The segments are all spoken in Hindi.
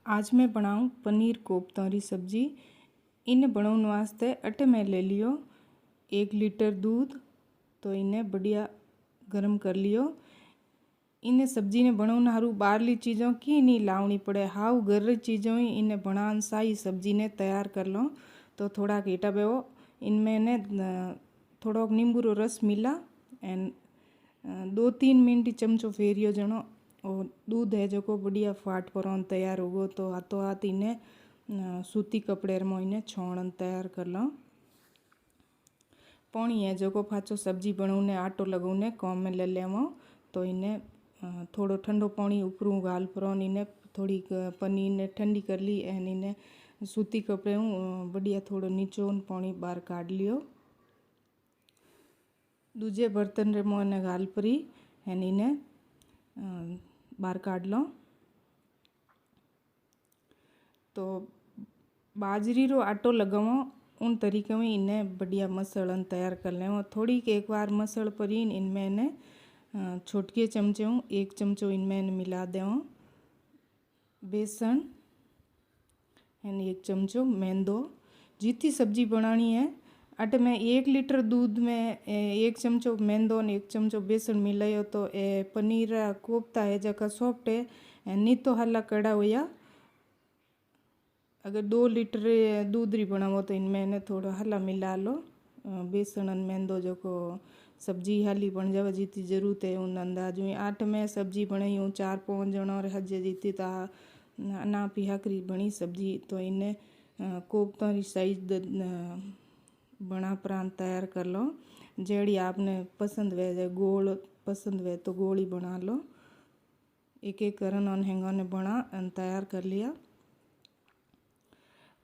आज मैं बनाऊँ पनीर कोफ्तों री सब्जी। इन्हें बनाने वास्ते अटे मैं ले लियो 1 लीटर दूध। तो इन्हें बढ़िया गरम कर लियो। इन्हें सब्जी ने बनाने हारू बाहरली चीज़ों की नहीं लावनी पड़े, हाउ घर री चीज़ों ही इन्हें बनान साई सब्जी ने तैयार कर लो। तो थोड़ा हीटा बेवो इनमें ने थोड़ो नींबू रो रस मिला एंड 2-3 मिनट चमचो फेरियो जनो और दूध है जो को बढ़िया फाट पर तैयार होगो। तो हाथों हाथ इन्हें सूती कपड़े में इन्हें छोड़न तैयार कर लो। पानी है जो को फाचो सब्जी बनाने आटो लगाने कॉम में ले लेवो। तो इन्हें थोड़ो ठंडो पानी ऊपरों गाल पर इन्हें थोड़ी पनीर ने ठंडी कर ली एंड इन्हें सूती कपड़े बढ़िया थोड़ो नीचो पानी बाहर काट लियो। दूजे बर्तन रे मोने गाल परी एंड इन्हें बाहर काट लो। तो बाजरी रो आटो लगावो उन तरीके में इन्हें बढ़िया मसलन तैयार कर लें। थोड़ी एक बार मसल परी इनमें इन्हें छोटके चमचे 1 चमचो इनमें मिला दें बेसन एंड 1 चमचो मैदो। जितनी सब्जी बनानी है अटे में 1 लीटर दूध में 1 चमचो मैदो और 1 चमचो बेसन मिलायो। तो ए पनीर कोफ्ता है जका सॉफ्ट है नहीं तो हल्ला कड़ा होया। अगर 2 लीटर दूध री बनावो तो इनमें ने थोड़ा हल्ला मिला लो बेसन और मैदो जो को सब्जी हाली बन जावे जितनी जरूरत है उन अंदाज में। 8 में सब्जी बनाई हूँ 4-5 जणों रे हजे जितनी ता ना पिहाकरी बनी सब्जी। तो इन्हें कोफ्ता री साइज बना प्रांत तैयार कर लो। जेड़ी आपने पसंद वे गोल पसंद वे तो गोली बना लो। एक एक करन और हेंगा ने बना तैयार कर लिया।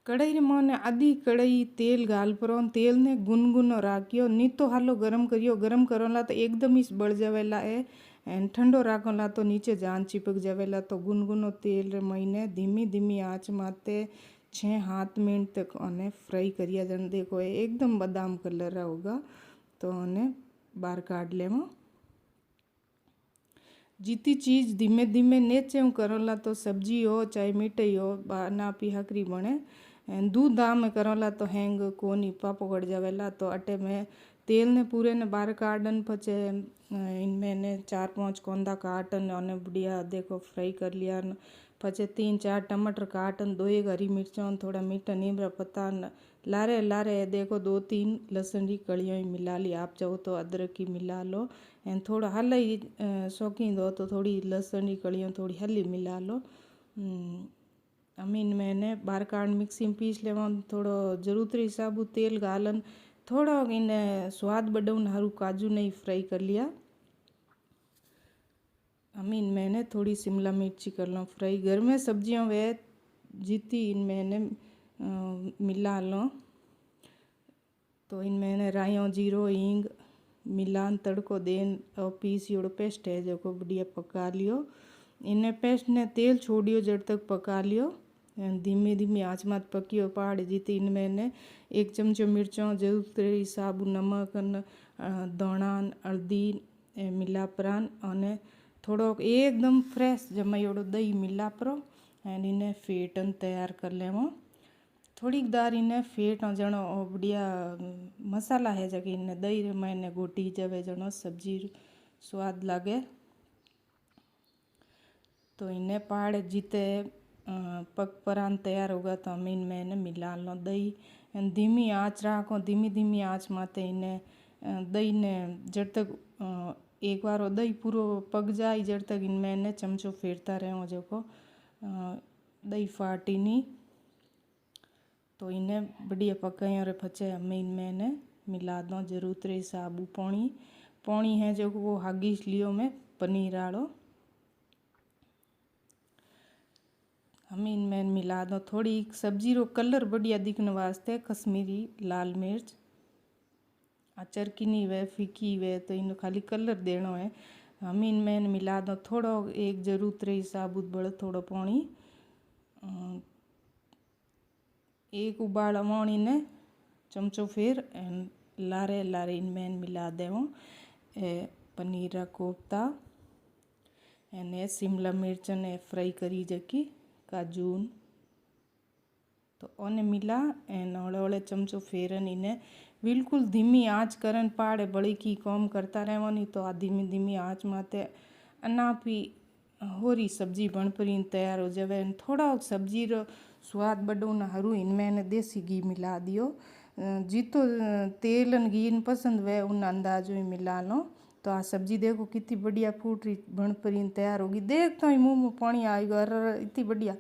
कढ़ाई में आधी कढ़ाई तेल गाल पर तेल ने गुनगुनो राखियो नहीं तो हालो गरम करियो। गरम करोला तो एकदम ही बढ़ जावेला है एंड ठंडो राखोला तो नीचे जान चिपक जावेला। तो गुनगुनो तेल रे महीने धीमी धीमी आँच माते 6-7 मिनट तक उन्हें फ्राई करिया जन देखो एकदम बादाम कलर होगा। तो उन्हें बाहर काट लेवो। जितनी चीज़ धीमे धीमे नेचे करोला तो सब्जी हो चाहे मिठाई हो ना पिहाकरी बने। दूध दाम करोला तो हैंग कोनी पापो कट जावेला। तो अटे में तेल ने पूरे ने बाहर काटन पचे इनमें ने 4-5 कोंदा काटन और बढ़िया देखो फ्राई कर लिया। पचे 3-4 टमाटर काटन 2-1 हरी मिर्चों थोड़ा मीठा नीम पत्ता लारे लारे देखो 2-3 लहसुन की कलियाँ मिला ली। आप चाहो तो अदरक की मिला लो एंड थोड़ा हल्ला ही शौकीन दो तो थोड़ी लहसुन की कलियाँ थोड़ी हल्ली मिला लो। अमीन मैंने बाहर काट मिक्सी में पीस लेवा। थोड़ो जरूरत हिसाब तेल गालन थोड़ा इन्हें स्वाद बढ़ाने हारू काजू नहीं फ्राई कर लिया। अमीन मैंने थोड़ी शिमला मिर्ची कर लो फ्राई। घर में सब्जियां वे जितनी इनमें मिला लो। तो इनमें रायों जीरो हींग मिलान तड़को देन और पीसियोड़ो पेस्ट है जो को बढ़िया पका लियो। इन्हें पेस्ट ने तेल छोड़ियो जब तक पका लियो। धीमे धीमे आँच मात पकियो पहाड़ जीती इनमें ने 1 चमचो मिर्चों जरूरत हिसाब नमक दाणा हल्दी मिला प्रान और थोड़ो एकदम फ्रेश जमायोड़ो दही मिला परो एंड इन्हें फेटन तैयार कर लेवो। थोड़ी दार इन्हें फेट जनो बढ़िया मसाला है जगह इन्हें दही मैंने गोटी जावे जनो सब्जी स्वाद लागे। तो इन्हें पहाड़ जीते पक परान तैयार होगा तो हम इनमें इन्हें मिला लो दही धीमी आँच राखो। धीमी धीमी आँच माते इन्हें दही ने जब तक एक बार दही पूरो पक जाए जब तक इनमें इन्हें चमचो फेरता रहे जो को दही फाटी नहीं। तो इन्हें बढ़िया पकाए और पचे हमें इनमें इन्हें मिला दो जरूरत हिसाब पानी है जो वो हागीस लियो में पनीर आड़ो हम इनमें मिला दो। थोड़ी सब्जी रो कलर बढ़िया दिखने वास्ते कश्मीरी लाल मिर्च अचार की नहीं वे फीकी वे तो इन खाली कलर देनो है। हम इनमें मिला दो थोड़ो एक जरूरत हिसाब बड़ थोड़ो पानी 1 उबाल अमानी ने चमचो फिर लारे लारे इनमें मिला देवो पनीर कोफ्ता एने शिमला मिर्च ने फ्राई करी जकी काजून। तो ओने मिला एन हौले हौले चमचो फेरन इने बिल्कुल धीमी आँच करन पाड़े बड़ी की कम करता रहवानी। तो आ धीमी धीमी आँच माते अनापी होरी सब्जी बन परीन तैयार हो जावे। थोड़ा सब्जी रो स्वाद बढ़ो न हरू इनमें ने देसी घी मिला दियो। जितो तेल न घी पसंद वे उन अंदाज में मिला लो। तो आ सब्जी देखो कितनी बढ़िया फूट रही बन परीन तैयार होगी। देख तो ही मुँह में पानी आएगा, अरे इतनी बढ़िया।